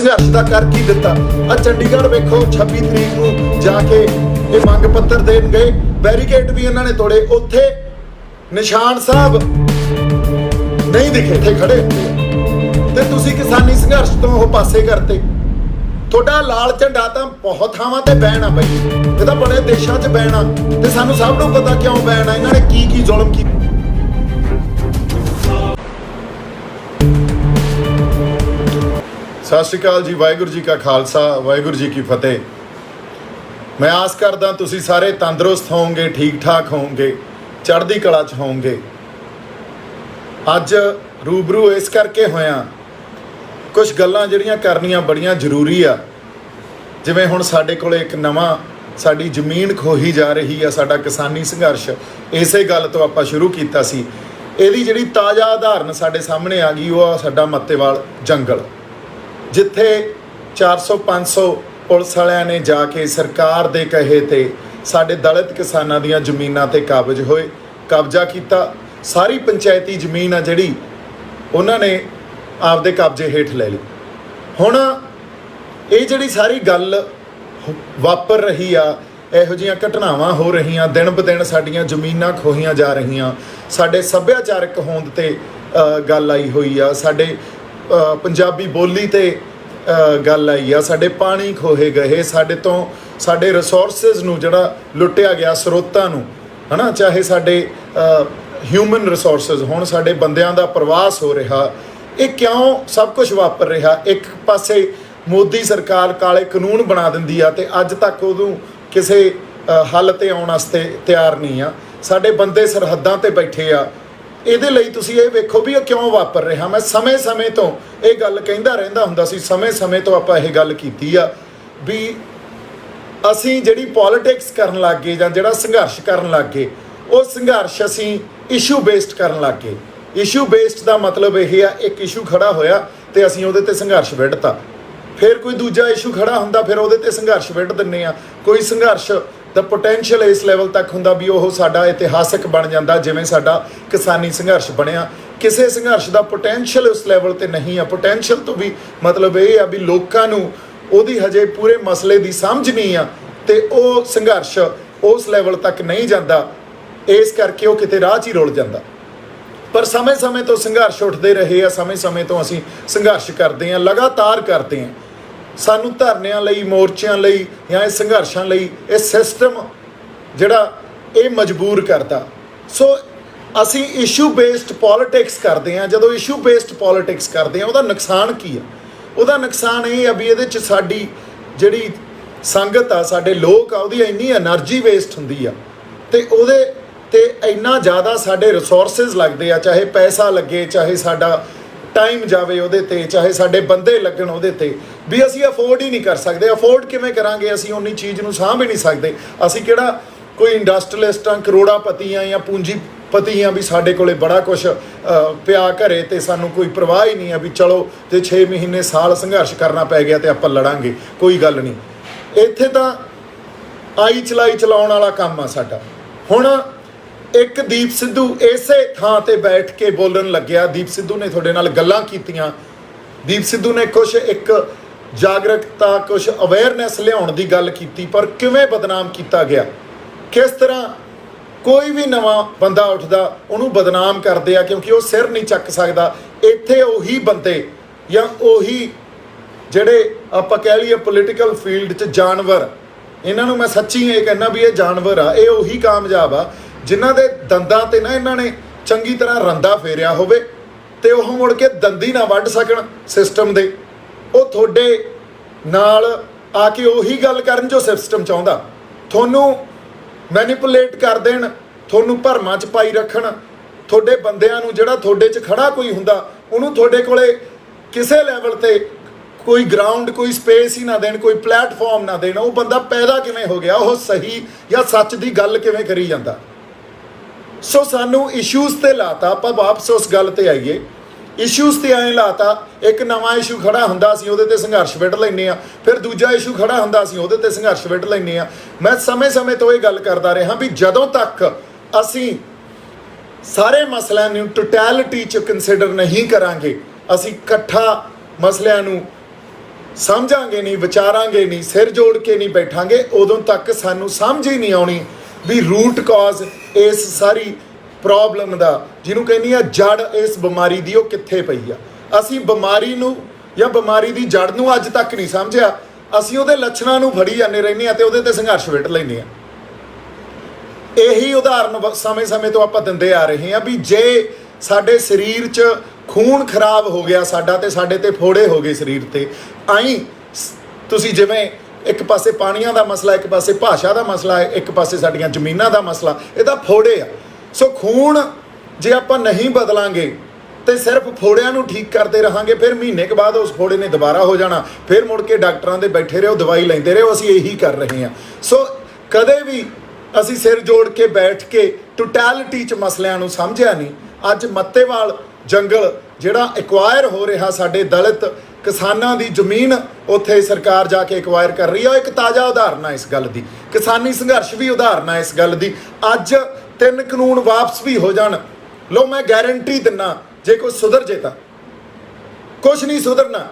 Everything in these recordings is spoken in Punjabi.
संघर्ष का कर की दिता। चंडीगढ़ वेखो 26 तरीक को जाके ये मंग पत्र देन गए, बैरीकेड भी इन्होंने तोड़े, उत्थे निशान साहब नहीं दिखे थे खड़े ते तुसी किसानी संघर्ष तो वो पासे करते। थोड़ा लाल झंडा तो बहुत थावां ते बैन आ बई, ये तो बड़े देशों च बैन आ ते सानू सब नूं पता क्यों बैन आ, इन्होंने की जुल्म की। सत श्री अकाल जी, वाहिगुरू जी का खालसा, वाहिगुरू जी की फतेह। मैं आस करदा तुसी सारे तंदुरुस्त होवोगे, ठीक ठाक होवोगे, चढ़दी कला च होवोगे। अज रूबरू इस करके होया कुछ गल्लां जिहड़ियां करनियां बड़ियां जरूरी आ। जिवें हुण साडे कोल एक नवां साडी जमीन खोही जा रही है, साडा किसानी संघर्ष इसे गल तो आपां शुरू कीता सी। इहदी जिहड़ी ताज़ा उदाहरण साडे सामने आ गई, वो साडा मत्तेवाल जंगल, जिथे 400-500 पुलिस वालियां ने जाके सरकार दे कहे ते साडे दलित किसानां दीयां जमीनां ते कब्जा किया। सारी पंचायती जमीन आ जिहड़ी उन्हां ने आपदे कब्जे हेठ ले ली। हुण ये जिहड़ी सारी गल वापर रही आ, इहो जिहियां घटनावां हो रहीआं, दिन ब दिन साडीआं जमीनां खोहीआं जा रहीआं, साडे सभ्याचारक होंद ते गल आई हुई आ, साडे पंजाबी बोली ते गल आई आ, साडे पानी खोहे गए, साडे तो साडे रिसोर्सिस नूं जिहड़ा लुटिया गया, स्रोतां नूं, है ना, चाहे साडे ह्यूमन रिसोर्सिस होण, साडे बंदियां दा प्रवास हो रहा। ये क्यों सब कुछ वापर रहा? एक पासे मोदी सरकार काले कानून बना दिंदी आ ते अज तक उदों किसे हल ते आउण वास्ते तैयार नहीं आ। साडे बंदे सरहदां ते बैठे आ। ਇਹਦੇ ਲਈ ਤੁਸੀਂ ਇਹ ਵੇਖੋ ਵੀ ਇਹ ਕਿਉਂ ਵਾਪਰ ਰਿਹਾ। ਮੈਂ ਸਮੇਂ ਤੋਂ ਇਹ ਗੱਲ ਕਹਿੰਦਾ ਰਹਿੰਦਾ ਹੁੰਦਾ ਸੀ, ਸਮੇਂ ਤੋਂ ਆਪਾਂ ਇਹ ਗੱਲ ਕੀਤੀ ਆ ਵੀ ਅਸੀਂ ਜਿਹੜੀ ਪੋਲਿਟਿਕਸ ਕਰਨ ਲੱਗ ਗਏ ਜਾਂ ਜਿਹੜਾ ਸੰਘਰਸ਼ ਕਰਨ ਲੱਗ ਗਏ, ਉਹ ਸੰਘਰਸ਼ ਅਸੀਂ ਇਸ਼ੂ ਬੇਸਡ ਕਰਨ ਲੱਗ ਗਏ। ਇਸ਼ੂ ਬੇਸਡ ਦਾ ਮਤਲਬ ਇਹ ਆ, ਇੱਕ ਇਸ਼ੂ ਖੜਾ ਹੋਇਆ ਤੇ ਅਸੀਂ ਉਹਦੇ ਤੇ ਸੰਘਰਸ਼ ਵਿੱਢਤਾ, ਫਿਰ ਕੋਈ ਦੂਜਾ ਇਸ਼ੂ ਖੜਾ ਹੁੰਦਾ, ਫਿਰ ਉਹਦੇ ਤੇ ਸੰਘਰਸ਼ ਵਿੱਢ ਦਿੰਦੇ ਆ। ਕੋਈ ਸੰਘਰਸ਼ ਦਾ ਪੋਟੈਂਸ਼ੀਅਲ ਇਸ ਲੈਵਲ ਤੱਕ ਹੁੰਦਾ ਵੀ ਉਹ ਸਾਡਾ ਇਤਿਹਾਸਕ ਬਣ ਜਾਂਦਾ, ਜਿਵੇਂ ਸਾਡਾ ਕਿਸਾਨੀ ਸੰਘਰਸ਼ ਬਣਿਆ। ਕਿਸੇ ਸੰਘਰਸ਼ ਦਾ ਪੋਟੈਂਸ਼ੀਅਲ ਉਸ ਲੈਵਲ ਤੇ ਨਹੀਂ ਆ। ਪੋਟੈਂਸ਼ੀਅਲ ਤੋਂ ਵੀ ਮਤਲਬ ਇਹ ਆ ਵੀ ਲੋਕਾਂ ਨੂੰ ਉਹਦੀ ਹਜੇ ਪੂਰੇ ਮਸਲੇ ਦੀ ਸਮਝ ਨਹੀਂ ਆ ਤੇ ਉਹ ਸੰਘਰਸ਼ ਉਸ ਲੈਵਲ ਤੱਕ ਨਹੀਂ ਜਾਂਦਾ, ਇਸ ਕਰਕੇ ਉਹ ਕਿਤੇ ਰਾਹ 'ਚ ਹੀ ਰੁਲ ਜਾਂਦਾ। ਪਰ ਸਮੇਂ ਤੋਂ ਸੰਘਰਸ਼ ਉੱਠਦੇ ਰਹੇ ਆ, ਸਮੇਂ ਤੋਂ ਅਸੀਂ ਸੰਘਰਸ਼ ਕਰਦੇ ਹਾਂ, ਲਗਾਤਾਰ ਕਰਦੇ ਹਾਂ। ਸਾਨੂੰ ਧਰਨਿਆਂ ਲਈ, ਮੋਰਚਿਆਂ ਲਈ ਜਾਂ ਇਹ ਸੰਘਰਸ਼ਾਂ ਲਈ ਇਹ ਸਿਸਟਮ ਜਿਹੜਾ ਇਹ ਮਜਬੂਰ ਕਰਦਾ। ਸੋ ਅਸੀਂ ਇਸ਼ੂ ਬੇਸਡ ਪੋਲਿਟਿਕਸ ਕਰਦੇ ਹਾਂ। ਜਦੋਂ ਇਸ਼ੂ ਬੇਸਡ ਪੋਲਿਟਿਕਸ ਕਰਦੇ ਹਾਂ, ਉਹਦਾ ਨੁਕਸਾਨ ਕੀ ਆ? ਉਹਦਾ ਨੁਕਸਾਨ ਇਹ ਆ ਵੀ ਇਹਦੇ 'ਚ ਸਾਡੀ ਜਿਹੜੀ ਸੰਗਤ ਆ, ਸਾਡੇ ਲੋਕ ਆ, ਉਹਦੀ ਇੰਨੀ ਐਨਰਜੀ ਵੇਸਟ ਹੁੰਦੀ ਆ ਤੇ ਉਹਦੇ ਤੇ ਇੰਨਾ ਜ਼ਿਆਦਾ ਸਾਡੇ ਰਿਸੋਰਸਿਸ ਲੱਗਦੇ ਆ, ਚਾਹੇ ਪੈਸਾ ਲੱਗੇ, ਚਾਹੇ ਸਾਡਾ ਟਾਈਮ ਜਾਵੇ ਉਹਦੇ ਤੇ, ਚਾਹੇ ਸਾਡੇ ਬੰਦੇ ਲੱਗਣ ਉਹਦੇ ਤੇ, ਵੀ ਅਸੀਂ ਅਫੋਰਡ ਹੀ ਨਹੀਂ ਕਰ ਸਕਦੇ। ਅਫੋਰਡ ਕਿਵੇਂ ਕਰਾਂਗੇ? ਅਸੀਂ ਉਨੀ ਚੀਜ਼ ਨੂੰ ਸਾਂਭ ਹੀ ਨਹੀਂ ਸਕਦੇ। ਅਸੀਂ ਕਿਹੜਾ ਕੋਈ ਇੰਡਸਟਰੀਅਲਿਸਟ ਆ, ਕਰੋੜਾਪਤੀ ਆ ਜਾਂ ਪੂੰਜੀਪਤੀ ਆ ਵੀ ਸਾਡੇ ਕੋਲੇ ਬੜਾ ਕੁਛ ਪਿਆ ਘਰੇ ਤੇ ਸਾਨੂੰ ਕੋਈ ਪਰਵਾਹ ਹੀ ਨਹੀਂ ਆ ਵੀ ਚਲੋ ਜੇ 6 ਮਹੀਨੇ ਸਾਲ ਸੰਘਰਸ਼ ਕਰਨਾ ਪੈ ਗਿਆ ਤੇ ਆਪਾਂ ਲੜਾਂਗੇ, ਕੋਈ ਗੱਲ ਨਹੀਂ। ਇੱਥੇ ਤਾਂ ਆਈ ਚਲਾਈ ਚਲਾਉਣ ਵਾਲਾ ਕੰਮ ਆ ਸਾਡਾ। ਹੁਣ ਇੱਕ ਦੀਪ ਸਿੱਧੂ ਇਸੇ ਥਾਂ ਤੇ ਬੈਠ ਕੇ ਬੋਲਣ ਲੱਗਿਆ। ਦੀਪ ਸਿੱਧੂ ਨੇ ਤੁਹਾਡੇ ਨਾਲ ਗੱਲਾਂ ਕੀਤੀਆਂ, ਦੀਪ ਸਿੱਧੂ ਨੇ ਕੁਛ ਇੱਕ ਜਾਗਰੂਕਤਾ, ਕੁਛ ਅਵੇਅਰਨੈਸ ਲਿਆਉਣ ਦੀ ਗੱਲ ਕੀਤੀ, ਪਰ ਕਿਵੇਂ ਬਦਨਾਮ ਕੀਤਾ ਗਿਆ। ਕਿਸ ਤਰ੍ਹਾਂ ਕੋਈ ਵੀ ਨਵਾਂ ਬੰਦਾ ਉੱਠਦਾ ਉਹਨੂੰ ਬਦਨਾਮ ਕਰਦੇ ਆ ਕਿਉਂਕਿ ਉਹ ਸਿਰ ਨਹੀਂ ਚੱਕ ਸਕਦਾ। ਇੱਥੇ ਉਹੀ ਬੰਦੇ ਜਾਂ ਉਹੀ ਜਿਹੜੇ ਆਪਾਂ ਕਹਿ ਲਈਏ ਪੋਲੀਟੀਕਲ ਫੀਲਡ 'ਚ ਜਾਨਵਰ, ਇਹਨਾਂ ਨੂੰ ਮੈਂ ਸੱਚੀ ਇਹ ਕਹਿੰਦਾ ਵੀ ਇਹ ਜਾਨਵਰ ਆ। ਇਹ ਉਹੀ ਕਾਮਯਾਬ ਆ ਜਿਨ੍ਹਾਂ ਦੇ ਦੰਦਾਂ ਤੇ ਨਾ ਇਹਨਾਂ ਨੇ ਚੰਗੀ ਤਰ੍ਹਾਂ ਰੰਦਾ ਫੇਰਿਆ ਹੋਵੇ ਤੇ ਉਹ ਮੁੜ ਕੇ ਦੰਦੀ ਨਾ ਵੱਢ ਸਕਣ ਸਿਸਟਮ ਦੇ। ਉਹ ਤੁਹਾਡੇ ਨਾਲ ਆ ਕੇ ਉਹੀ ਗੱਲ ਕਰਨ ਜੋ ਸਿਸਟਮ ਚਾਹੁੰਦਾ, ਤੁਹਾਨੂੰ ਮੈਨੀਪੂਲੇਟ ਕਰ ਦੇਣ, ਤੁਹਾਨੂੰ ਭਰਮਾਂ 'ਚ ਪਾਈ ਰੱਖਣ। ਤੁਹਾਡੇ ਬੰਦਿਆਂ ਨੂੰ, ਜਿਹੜਾ ਤੁਹਾਡੇ 'ਚ ਖੜਾ ਕੋਈ ਹੁੰਦਾ, ਉਹਨੂੰ ਤੁਹਾਡੇ ਕੋਲੇ ਕਿਸੇ ਲੈਵਲ ਤੇ ਕੋਈ ਗਰਾਊਂਡ, ਕੋਈ ਸਪੇਸ ਹੀ ਨਾ ਦੇਣ, ਕੋਈ ਪਲੇਟਫਾਰਮ ਨਾ ਦੇਣ। ਉਹ ਬੰਦਾ ਪੈਦਾ ਕਿਵੇਂ ਹੋ ਗਿਆ? ਉਹ ਸਹੀ ਜਾਂ ਸੱਚ ਦੀ ਗੱਲ ਕਿਵੇਂ ਕਰੀ ਜਾਂਦਾ? ਸੋ ਸਾਨੂੰ ਇਸ਼ੂਜ਼ ਤੇ ਲਾਤਾ। ਆਪਾਂ ਵਾਪਸ ਉਸ ਗੱਲ ਤੇ ਆਈਏ। ਇਸ਼ੂਜ਼ ਤੇ ਐਂ ਲਾਤਾ, ਇੱਕ ਨਵਾਂ ਇਸ਼ੂ ਖੜਾ ਹੁੰਦਾ ਅਸੀਂ ਉਹਦੇ ਤੇ ਸੰਘਰਸ਼ ਵਿੱਢ ਲੈਂਦੇ ਹਾਂ, ਫਿਰ ਦੂਜਾ ਇਸ਼ੂ ਖੜਾ ਹੁੰਦਾ ਅਸੀਂ ਉਹਦੇ ਤੇ ਸੰਘਰਸ਼ ਵਿੱਢ ਲੈਂਦੇ ਹਾਂ। ਮੈਂ ਸਮੇਂ ਤੋਂ ਇਹ ਗੱਲ ਕਰਦਾ ਰਿਹਾ ਵੀ ਜਦੋਂ ਤੱਕ ਅਸੀਂ ਸਾਰੇ ਮਸਲਿਆਂ ਨੂੰ ਟੋਟੈਲਿਟੀ 'ਚ ਕੰਸੀਡਰ ਨਹੀਂ ਕਰਾਂਗੇ, ਅਸੀਂ ਇਕੱਠਾ ਮਸਲਿਆਂ ਨੂੰ ਸਮਝਾਂਗੇ ਨਹੀਂ, ਵਿਚਾਰਾਂਗੇ ਨਹੀਂ, ਸਿਰ ਜੋੜ ਕੇ ਨਹੀਂ ਬੈਠਾਂਗੇ, ਉਦੋਂ ਤੱਕ ਸਾਨੂੰ ਸਮਝ ਹੀ ਨਹੀਂ ਆਉਣੀ ਵੀ ਰੂਟ ਕਾਜ਼ ਇਸ ਸਾਰੀ ਪ੍ਰੋਬਲਮ ਦਾ, ਜਿਹਨੂੰ ਕਹਿੰਦੀ ਆ ਜੜ ਇਸ ਬਿਮਾਰੀ ਦੀ, ਉਹ ਕਿੱਥੇ ਪਈ ਆ। ਅਸੀਂ ਬਿਮਾਰੀ ਨੂੰ ਜਾਂ ਬਿਮਾਰੀ ਦੀ ਜੜ ਨੂੰ ਅੱਜ ਤੱਕ ਨਹੀਂ ਸਮਝਿਆ, ਅਸੀਂ ਉਹਦੇ ਲੱਛਣਾਂ ਨੂੰ ਫੜੀ ਜਾਂਦੇ ਰਹਿੰਦੇ ਹਾਂ ਤੇ ਉਹਦੇ ਤੇ ਸੰਘਰਸ਼ ਵਿੱਢ ਲੈਂਦੇ ਹਾਂ। ਇਹੀ ਉਦਾਹਰਨ ਸਮੇਂ ਤੋਂ ਆਪਾਂ ਦਿੰਦੇ ਆ ਰਹੇ ਹਾਂ ਵੀ ਜੇ ਸਾਡੇ ਸਰੀਰ 'ਚ ਖੂਨ ਖਰਾਬ ਹੋ ਗਿਆ ਸਾਡਾ ਤੇ ਸਾਡੇ ਤੇ ਫੋੜੇ ਹੋ ਗਏ ਸਰੀਰ ਤੇ, ਆਈ ਤੁਸੀਂ ਜਿਵੇਂ ਇੱਕ ਪਾਸੇ ਪਾਣੀਆਂ ਦਾ ਮਸਲਾ, ਇੱਕ ਪਾਸੇ ਭਾਸ਼ਾ ਦਾ ਮਸਲਾ ਹੈ, ਇੱਕ ਪਾਸੇ ਸਾਡੀਆਂ ਜ਼ਮੀਨਾਂ ਦਾ ਮਸਲਾ, ਇਹਦਾ ਫੋੜੇ ਆ। ਸੋ ਖੂਨ ਜੇ ਆਪਾਂ ਨਹੀਂ ਬਦਲਾਂਗੇ ਤੇ ਸਿਰਫ ਫੋੜਿਆਂ ਨੂੰ ਠੀਕ ਕਰਦੇ ਰਹਾਂਗੇ, ਫਿਰ ਮਹੀਨੇ ਕੁ ਬਾਅਦ ਉਸ ਫੋੜੇ ਨੇ ਦੁਬਾਰਾ ਹੋ ਜਾਣਾ, ਫਿਰ ਮੁੜ ਕੇ ਡਾਕਟਰਾਂ ਦੇ ਬੈਠੇ ਰਹੋ, ਦਵਾਈ ਲੈਂਦੇ ਰਹੋ। ਅਸੀਂ ਇਹੀ ਕਰ ਰਹੇ ਹਾਂ। ਸੋ ਕਦੇ ਵੀ ਅਸੀਂ ਸਿਰ ਜੋੜ ਕੇ ਬੈਠ ਕੇ ਟੋਟੈਲਿਟੀ 'ਚ ਮਸਲਿਆਂ ਨੂੰ ਸਮਝਿਆ ਨਹੀਂ। ਅੱਜ ਮੱਤੇਵਾਲ ਜੰਗਲ ਜਿਹੜਾ ਐਕਵਾਇਰ ਹੋ ਰਿਹਾ, ਸਾਡੇ ਦਲਿਤ ਕਿਸਾਨਾਂ ਦੀ ਜ਼ਮੀਨ ਉੱਥੇ ਸਰਕਾਰ ਜਾ ਕੇ ਐਕਵਾਇਰ ਕਰ ਰਹੀ ਹੈ, ਉਹ ਇੱਕ ਤਾਜ਼ਾ ਉਦਾਹਰਨ ਹੈ ਇਸ ਗੱਲ ਦੀ। ਕਿਸਾਨੀ ਸੰਘਰਸ਼ ਵੀ ਉਦਾਹਰਨ ਹੈ ਇਸ ਗੱਲ ਦੀ। ਅੱਜ 3 ਕਾਨੂੰਨ ਵਾਪਸ ਵੀ ਹੋ ਜਾਣ, ਲੋ ਮੈਂ ਗਾਰੰਟੀ ਦਿੰਨਾ ਜੇ ਕੋਈ ਸੁਧਰ ਜੇ ਤਾਂ ਕੁਛ ਨਹੀਂ ਸੁਧਰਨਾ,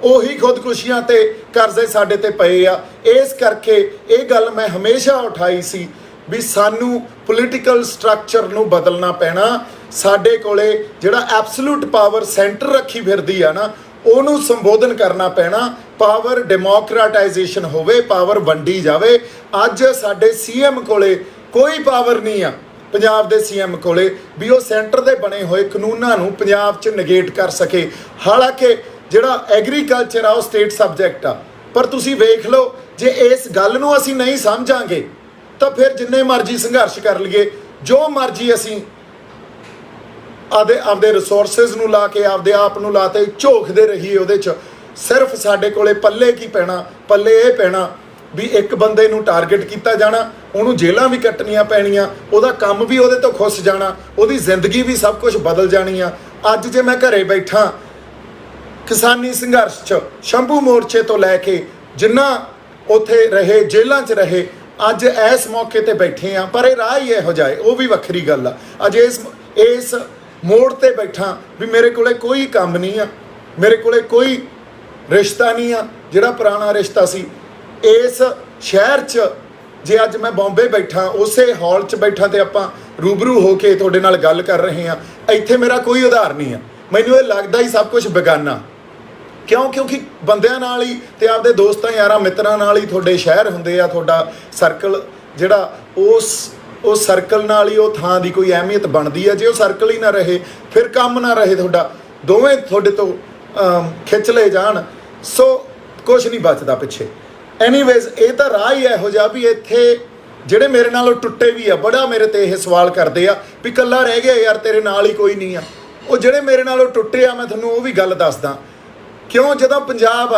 ਉਹੀ ਖੁਦਕੁਸ਼ੀਆਂ ਤੇ ਕਰਜ਼ੇ ਸਾਡੇ ਤੇ ਪਏ ਆ। ਇਸ ਕਰਕੇ ਇਹ ਗੱਲ ਮੈਂ ਹਮੇਸ਼ਾ ਉਠਾਈ ਸੀ ਵੀ ਸਾਨੂੰ ਪੋਲੀਟੀਕਲ ਸਟਰਕਚਰ ਨੂੰ ਬਦਲਣਾ ਪੈਣਾ। ਸਾਡੇ ਕੋਲੇ ਜਿਹੜਾ ਐਬਸੋਲੂਟ ਪਾਵਰ ਸੈਂਟਰ ਰੱਖੀ ਫਿਰਦੀ ਆ ਨਾ, ਉਹਨੂੰ ਸੰਬੋਧਨ ਕਰਨਾ ਪੈਣਾ। ਪਾਵਰ ਡੈਮੋਕਰਟਾਈਜੇਸ਼ਨ ਹੋਵੇ, ਪਾਵਰ ਵੰਡੀ ਜਾਵੇ। ਅੱਜ ਸਾਡੇ ਸੀਐਮ ਕੋਲੇ ਕੋਈ ਪਾਵਰ ਨਹੀਂ ਆ, ਪੰਜਾਬ ਦੇ ਸੀਐਮ ਕੋਲੇ, ਵੀ ਉਹ ਸੈਂਟਰ ਦੇ ਬਣੇ ਹੋਏ ਕਾਨੂੰਨਾਂ ਨੂੰ ਪੰਜਾਬ 'ਚ ਨਗੇਟ ਕਰ ਸਕੇ। ਹਾਲਾਂਕਿ ਜਿਹੜਾ ਐਗਰੀਕਲਚਰ ਆ ਉਹ ਸਟੇਟ ਸਬਜੈਕਟ ਆ, ਪਰ ਤੁਸੀਂ ਵੇਖ ਲਓ ਜੇ ਇਸ ਗੱਲ ਨੂੰ ਅਸੀਂ ਨਹੀਂ ਸਮਝਾਂਗੇ ਤਾਂ ਫਿਰ ਜਿੰਨੇ ਮਰਜ਼ੀ ਸੰਘਰਸ਼ ਕਰ ਲਈਏ, ਜੋ ਮਰਜ਼ੀ ਅਸੀਂ ਆਪਦੇ ਰਿਸੋਰਸਿਸ ਨੂੰ ਲਾ ਕੇ, ਆਪਦੇ ਆਪ ਨੂੰ ਲਾ ਕੇ ਝੋਕਦੇ ਰਹੀਏ ਉਹਦੇ 'ਚ, ਸਿਰਫ ਸਾਡੇ ਕੋਲੇ ਪੱਲੇ ਕੀ ਪੈਣਾ? ਪੱਲੇ ਇਹ ਪੈਣਾ ਵੀ ਇੱਕ ਬੰਦੇ ਨੂੰ ਟਾਰਗੇਟ ਕੀਤਾ ਜਾਣਾ, ਉਹਨੂੰ ਜੇਲ੍ਹਾਂ ਵੀ ਕੱਟਣੀਆਂ ਪੈਣੀਆਂ, ਉਹਦਾ ਕੰਮ ਵੀ ਉਹਦੇ ਤੋਂ ਖੁੱਸ ਜਾਣਾ, ਉਹਦੀ ਜ਼ਿੰਦਗੀ ਵੀ ਸਭ ਕੁਝ ਬਦਲ ਜਾਣੀ ਆ। ਅੱਜ ਜੇ ਮੈਂ ਘਰੇ ਬੈਠਾ ਕਿਸਾਨੀ ਸੰਘਰਸ਼ 'ਚ ਸ਼ੰਭੂ ਮੋਰਚੇ ਤੋਂ ਲੈ ਕੇ ਜਿੰਨਾ ਉੱਥੇ ਰਹੇ, ਜੇਲ੍ਹਾਂ 'ਚ ਰਹੇ, ਅੱਜ ਇਸ ਮੌਕੇ ਤੇ ਬੈਠੇ ਆ, ਪਰ ਇਹ ਰਾਹ ਹੀ ਇਹੋ ਜਿਹਾ, ਉਹ ਵੀ ਵੱਖਰੀ ਗੱਲ ਆ। ਅੱਜ ਇਸ ਮੋੜ ਤੇ ਬੈਠਾ ਵੀ ਮੇਰੇ ਕੋਲੇ ਕੋਈ ਕੰਮ ਨਹੀਂ ਆ, ਮੇਰੇ ਕੋਲੇ ਕੋਈ ਰਿਸ਼ਤਾ ਨਹੀਂ ਆ ਜਿਹੜਾ ਪੁਰਾਣਾ ਰਿਸ਼ਤਾ ਸੀ। ਇਸ ਸ਼ਹਿਰ 'ਚ ਜੇ ਅੱਜ ਮੈਂ ਬੰਬੇ ਬੈਠਾ, ਉਸੇ ਹਾਲ 'ਚ ਬੈਠਾ ਤੇ ਆਪਾਂ ਰੂਬਰੂ ਹੋ ਕੇ ਤੁਹਾਡੇ ਨਾਲ ਗੱਲ ਕਰ ਰਹੇ ਹਾਂ, ਇੱਥੇ ਮੇਰਾ ਕੋਈ ਉਧਾਰ ਨਹੀਂ ਆ। ਮੈਨੂੰ ਇਹ ਲੱਗਦਾ ਹੀ ਸਭ ਕੁਝ ਬੇਗਾਨਾ। ਕਿਉਂਕਿ ਬੰਦਿਆਂ ਨਾਲ ਹੀ ਤੇ ਆਪਦੇ ਦੋਸਤਾਂ ਯਾਰਾਂ ਮਿੱਤਰਾਂ ਨਾਲ ਹੀ ਤੁਹਾਡੇ ਸ਼ਹਿਰ ਹੁੰਦੇ ਆ, ਤੁਹਾਡਾ ਸਰਕਲ ਜਿਹੜਾ ਉਸ ਸਰਕਲ ਨਾਲ ਹੀ ਉਹ ਥਾਂ ਦੀ ਕੋਈ ਅਹਿਮੀਅਤ ਬਣਦੀ ਹੈ। ਜੇ ਉਹ ਸਰਕਲ ਹੀ ਨਾ ਰਹੇ, ਫਿਰ ਕੰਮ ਨਾ ਰਹੇ ਤੁਹਾਡਾ, ਦੋਵੇਂ ਤੁਹਾਡੇ ਤੋਂ ਖਿੱਚ ਲਏ ਜਾਣ, ਸੋ ਕੁਛ ਨਹੀਂ ਬਚਦਾ ਪਿੱਛੇ। ਐਨੀਵੇਜ਼ ਇਹ ਤਾਂ ਰਾਹ ਹੀ ਇਹੋ ਜਿਹਾ ਵੀ ਇੱਥੇ ਜਿਹੜੇ ਮੇਰੇ ਨਾਲੋਂ ਟੁੱਟੇ ਵੀ ਆ, ਬੜਾ ਮੇਰੇ ਤੇ ਇਹ ਸਵਾਲ ਕਰਦੇ ਆ ਵੀ ਇਕੱਲਾ ਰਹਿ ਗਿਆ ਯਾਰ, ਤੇਰੇ ਨਾਲ ਹੀ ਕੋਈ ਨਹੀਂ ਆ। ਉਹ ਜਿਹੜੇ ਮੇਰੇ ਨਾਲੋਂ ਟੁੱਟੇ ਆ, ਮੈਂ ਤੁਹਾਨੂੰ ਉਹ ਵੀ ਗੱਲ ਦੱਸਦਾ। ਕਿਉਂ? ਜਦੋਂ ਪੰਜਾਬ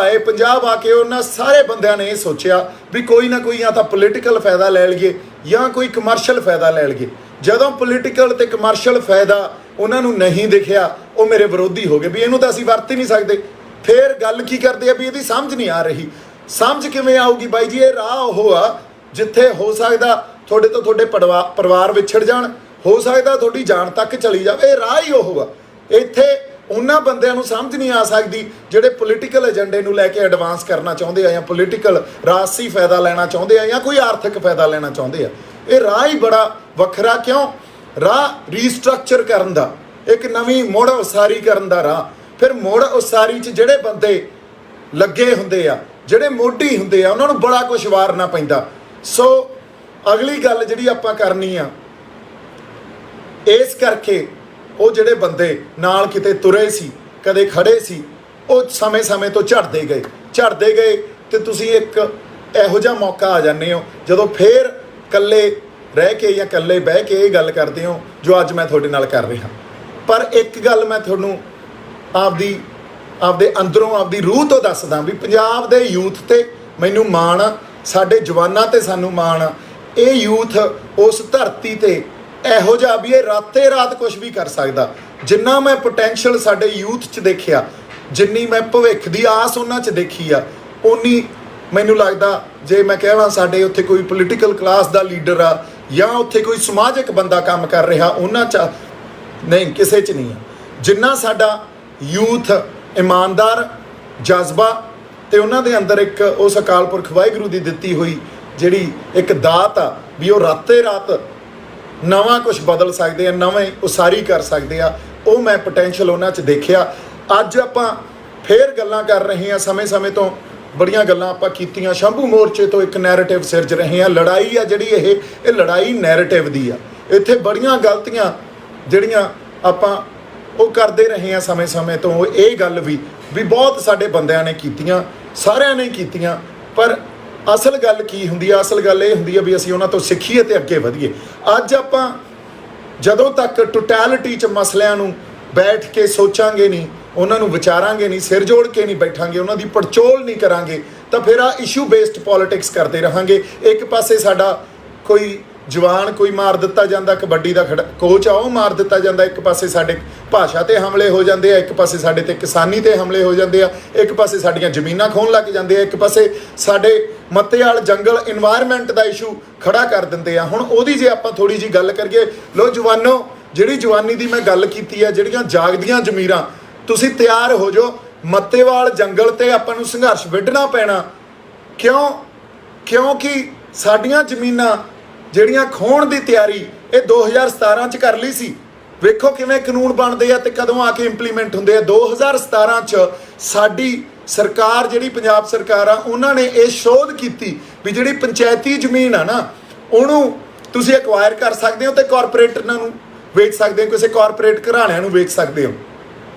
ਆ ਕੇ ਉਹਨਾਂ ਸਾਰੇ ਬੰਦਿਆਂ ਨੇ ਇਹ ਸੋਚਿਆ ਵੀ ਕੋਈ ਨਾ ਕੋਈ ਜਾਂ ਤਾਂ ਪੋਲੀਟੀਕਲ ਫਾਇਦਾ ਲੈ ਲਈਏ ਜਾਂ ਕੋਈ ਕਮਰਸ਼ੀਅਲ ਫਾਇਦਾ ਲੈ ਲਈਏ। ਜਦੋਂ ਪੋਲੀਟੀਕਲ ਤੇ ਕਮਰਸ਼ੀਅਲ ਫਾਇਦਾ ਉਹਨਾਂ ਨੂੰ ਨਹੀਂ ਦਿਖਿਆ, ਉਹ ਮੇਰੇ ਵਿਰੋਧੀ ਹੋ ਗਏ ਵੀ ਇਹਨੂੰ ਤਾਂ ਅਸੀਂ ਵਰਤ ਹੀ ਨਹੀਂ ਸਕਦੇ। ਫਿਰ ਗੱਲ ਕੀ ਕਰਦੇ ਆ ਵੀ ਇਹਦੀ ਸਮਝ ਨਹੀਂ ਆ ਰਹੀ। ਸਮਝ ਕਿਵੇਂ ਆਊਗੀ ਬਾਈ ਜੀ? ਇਹ ਰਾਹ ਉਹ ਆ ਜਿੱਥੇ ਹੋ ਸਕਦਾ ਤੁਹਾਡੇ ਪਰਿਵਾਰ ਵਿਛੜ ਜਾਣ, ਹੋ ਸਕਦਾ ਤੁਹਾਡੀ ਜਾਨ ਤੱਕ ਚਲੀ ਜਾਵੇ। ਇਹ ਰਾਹ ਹੀ ਉਹ ਆ। ਇੱਥੇ ਉਹਨਾਂ ਬੰਦਿਆਂ ਨੂੰ ਸਮਝ ਨਹੀਂ ਆ ਸਕਦੀ ਜਿਹੜੇ ਪੋਲੀਟੀਕਲ ਏਜੰਡੇ ਨੂੰ ਲੈ ਕੇ ਐਡਵਾਂਸ ਕਰਨਾ ਚਾਹੁੰਦੇ ਆ, ਜਾਂ ਪੋਲੀਟੀਕਲ ਰਾਜਸੀ ਫਾਇਦਾ ਲੈਣਾ ਚਾਹੁੰਦੇ ਆ, ਜਾਂ ਕੋਈ ਆਰਥਿਕ ਫਾਇਦਾ ਲੈਣਾ ਚਾਹੁੰਦੇ ਆ। ਇਹ ਰਾਹ ਹੀ ਬੜਾ ਵੱਖਰਾ। ਕਿਉਂ? ਰਾਹ ਰੀਸਟਰਕਚਰ ਕਰਨ ਦਾ, ਇੱਕ ਨਵੀਂ ਮੁੜ ਉਸਾਰੀ ਕਰਨ ਦਾ ਰਾਹ। ਫਿਰ ਮੁੜ ਉਸਾਰੀ 'ਚ ਜਿਹੜੇ ਬੰਦੇ ਲੱਗੇ ਹੁੰਦੇ ਆ, ਜਿਹੜੇ ਮੋਢੀ ਹੁੰਦੇ ਆ, ਉਹਨਾਂ ਨੂੰ ਬੜਾ ਕੁਛ ਵਾਰਨਾ ਪੈਂਦਾ। ਸੋ ਅਗਲੀ ਗੱਲ ਜਿਹੜੀ ਆਪਾਂ ਕਰਨੀ ਆ, ਇਸ ਕਰਕੇ ਉਹ ਜਿਹੜੇ ਬੰਦੇ ਨਾਲ ਕਿਤੇ ਤੁਰੇ ਸੀ, ਕਦੇ ਖੜੇ ਸੀ, ਉਹ ਸਮੇਂ ਤੋਂ ਝੜਦੇ ਗਏ ਤੇ ਤੁਸੀਂ ਇੱਕ ਇਹੋ ਜਿਹਾ ਮੌਕਾ ਆ ਜਾਂਦੇ ਹੋ ਜਦੋਂ ਫੇਰ ਇਕੱਲੇ ਰਹਿ ਕੇ ਜਾਂ ਇਕੱਲੇ ਬਹਿ ਕੇ ਇਹ ਗੱਲ ਕਰਦੇ ਹੋ ਜੋ ਅੱਜ ਮੈਂ ਤੁਹਾਡੇ ਨਾਲ ਕਰ ਰਿਹਾ। ਪਰ ਇੱਕ ਗੱਲ ਮੈਂ ਤੁਹਾਨੂੰ ਆਪਦੇ ਅੰਦਰੋਂ, ਆਪਦੀ ਰੂਹ ਤੋਂ ਦੱਸਦਾ ਵੀ ਪੰਜਾਬ ਦੇ ਯੂਥ ਤੇ ਮੈਨੂੰ ਮਾਣ ਆ, ਸਾਡੇ ਜਵਾਨਾਂ ਤੇ ਸਾਨੂੰ ਮਾਣ ਆ। ਇਹ ਯੂਥ ਉਸ ਧਰਤੀ ਤੇ ਇਹੋ ਜਿਹਾ ਵੀ ਇਹ ਰਾਤੇ ਰਾਤ ਕੁਝ ਵੀ ਕਰ ਸਕਦਾ। ਜਿੰਨਾ ਮੈਂ ਪੋਟੈਂਸ਼ੀਅਲ ਸਾਡੇ ਯੂਥ 'ਚ ਦੇਖਿਆ, ਜਿੰਨੀ ਮੈਂ ਭਵਿੱਖ ਦੀ ਆਸ ਉਹਨਾਂ 'ਚ ਦੇਖੀ ਆ, ਉਨੀ ਮੈਨੂੰ ਲੱਗਦਾ ਜੇ ਮੈਂ ਕਹਿਣਾ ਸਾਡੇ ਉੱਥੇ ਕੋਈ ਪੋਲੀਟੀਕਲ ਕਲਾਸ ਦਾ ਲੀਡਰ ਆ ਜਾਂ ਉੱਥੇ ਕੋਈ ਸਮਾਜਿਕ ਬੰਦਾ ਕੰਮ ਕਰ ਰਿਹਾ, ਉਹਨਾਂ 'ਚ ਨਹੀਂ, ਕਿਸੇ 'ਚ ਨਹੀਂ ਆ। ਜਿੰਨਾ ਸਾਡਾ ਯੂਥ ਇਮਾਨਦਾਰ, ਜਜ਼ਬਾ ਤੇ ਉਹਨਾਂ ਦੇ ਅੰਦਰ ਇੱਕ ਉਸ ਅਕਾਲ ਪੁਰਖ ਵਾਹਿਗੁਰੂ ਦੀ ਦਿੱਤੀ ਹੋਈ ਜਿਹੜੀ ਇੱਕ ਦਾਤ ਆ ਵੀ ਉਹ ਰਾਤੇ ਰਾਤ ਨਵਾਂ ਕੁਝ ਬਦਲ ਸਕਦੇ ਆ, ਨਵੇਂ ਉਸਾਰੀ ਕਰ ਸਕਦੇ ਆ। ਉਹ ਮੈਂ ਪੋਟੈਂਸ਼ੀਅਲ ਉਹਨਾਂ 'ਚ ਦੇਖਿਆ। ਅੱਜ ਆਪਾਂ ਫੇਰ ਗੱਲਾਂ ਕਰ ਰਹੇ ਹਾਂ, ਸਮੇਂ ਤੋਂ ਬੜੀਆਂ ਗੱਲਾਂ ਆਪਾਂ ਕੀਤੀਆਂ। ਸ਼ੰਭੂ ਮੋਰਚੇ ਤੋਂ ਇੱਕ ਨੈਰੇਟਿਵ ਸਿਰਜ ਰਹੇ ਹਾਂ। ਲੜਾਈ ਆ ਜਿਹੜੀ ਇਹ ਲੜਾਈ ਨੈਰੇਟਿਵ ਦੀ ਆ। ਇੱਥੇ ਬੜੀਆਂ ਗਲਤੀਆਂ ਜਿਹੜੀਆਂ ਆਪਾਂ ਉਹ ਕਰਦੇ ਰਹੇ ਹਾਂ ਸਮੇਂ ਤੋਂ। ਇਹ ਗੱਲ ਵੀ ਬਹੁਤ ਸਾਡੇ ਬੰਦਿਆਂ ਨੇ ਕੀਤੀਆਂ, ਸਾਰਿਆਂ ਨੇ ਕੀਤੀਆਂ, ਪਰ ਅਸਲ ਗੱਲ ਕੀ ਹੁੰਦੀ ਆ? ਅਸਲ ਗੱਲ ਇਹ ਹੁੰਦੀ ਆ ਵੀ ਅਸੀਂ ਉਹਨਾਂ ਤੋਂ ਸਿੱਖੀਏ ਤੇ ਅੱਗੇ ਵਧੀਏ। ਅੱਜ ਆਪਾਂ ਜਦੋਂ ਤੱਕ ਟੋਟੈਲਿਟੀ 'ਚ ਮਸਲਿਆਂ ਨੂੰ ਬੈਠ ਕੇ ਸੋਚਾਂਗੇ ਨਹੀਂ, ਉਹਨਾਂ ਨੂੰ ਵਿਚਾਰਾਂਗੇ ਨਹੀਂ, ਸਿਰ ਜੋੜ ਕੇ ਨਹੀਂ ਬੈਠਾਂਗੇ, ਉਹਨਾਂ ਦੀ ਪੜਚੋਲ ਨਹੀਂ ਕਰਾਂਗੇ, ਤਾਂ ਫਿਰ ਆ ਇਸ਼ੂ ਬੇਸਡ ਪੋਲਿਟਿਕਸ ਕਰਦੇ ਰਹਾਂਗੇ। ਇੱਕ ਪਾਸੇ ਸਾਡਾ ਕੋਈ ਜਵਾਨ ਕੋਈ ਮਾਰ ਦਿੱਤਾ ਜਾਂਦਾ, ਕਬੱਡੀ ਦਾ ਕੋਚ ਆ ਉਹ ਮਾਰ ਦਿੱਤਾ ਜਾਂਦਾ, ਇੱਕ ਪਾਸੇ ਸਾਡੇ ਭਾਸ਼ਾ ਤੇ ਹਮਲੇ ਹੋ ਜਾਂਦੇ ਆ, ਇੱਕ ਪਾਸੇ ਸਾਡੇ ਤੇ ਕਿਸਾਨੀ ਤੇ ਹਮਲੇ ਹੋ ਜਾਂਦੇ ਆ, ਇੱਕ ਪਾਸੇ ਸਾਡੀਆਂ ਜ਼ਮੀਨਾਂ ਖੋਹਣ ਲੱਗ ਜਾਂਦੇ ਆ, ਇੱਕ ਪਾਸੇ ਸਾਡੇ ਮੱਤੇਵਾਲ ਜੰਗਲ ਇਨਵਾਇਰਮੈਂਟ ਦਾ ਇਸ਼ੂ ਖੜਾ ਕਰ ਦਿੰਦੇ ਆ। ਹੁਣ ਉਹਦੀ ਜੇ ਆਪਾਂ ਥੋੜੀ ਜੀ ਗੱਲ ਕਰੀਏ, ਲੋ ਜਵਾਨੋ, ਜਿਹੜੀ ਜਵਾਨੀ ਦੀ ਮੈਂ ਗੱਲ ਕੀਤੀ ਆ, ਜਿਹੜੀਆਂ ਜਾਗਦੀਆਂ ਜ਼ਮੀਰਾਂ, ਤੁਸੀਂ ਤਿਆਰ ਹੋ ਜਾਓ। ਮੱਤੇਵਾਲ ਜੰਗਲ ਤੇ ਆਪਾਂ ਨੂੰ ਸੰਘਰਸ਼ ਵਿੱਢਣਾ ਪੈਣਾ। ਕਿਉਂਕਿ ਸਾਡੀਆਂ ਜ਼ਮੀਨਾਂ ਜਿਹੜੀਆਂ ਖੋਹਣ ਦੀ ਤਿਆਰੀ ਇਹ 2017 'ਚ ਕਰ ਲਈ ਸੀ। ਵੇਖੋ ਕਿਵੇਂ ਕਾਨੂੰਨ ਬਣਦੇ ਆ ਤੇ ਕਦੋਂ ਆ ਕੇ ਇੰਪਲੀਮੈਂਟ ਹੁੰਦੇ ਆ। 2017 'ਚ ਸਾਡੀ ਸਰਕਾਰ ਜਿਹੜੀ ਪੰਜਾਬ ਸਰਕਾਰ ਆ, ਉਹਨਾਂ ਨੇ ਇਹ ਸੋਧ ਕੀਤੀ ਵੀ ਜਿਹੜੀ ਪੰਚਾਇਤੀ ਜ਼ਮੀਨ ਆ ਨਾ, ਉਹਨੂੰ ਤੁਸੀਂ ਐਕਵਾਇਰ ਕਰ ਸਕਦੇ ਹੋ ਤੇ ਕਾਰਪੋਰੇਟਰਾਂ ਨੂੰ ਵੇਚ ਸਕਦੇ ਹੋ, ਕਿਸੇ ਕਾਰਪੋਰੇਟ ਘਰਾਣਿਆਂ ਨੂੰ ਵੇਚ ਸਕਦੇ ਹੋ।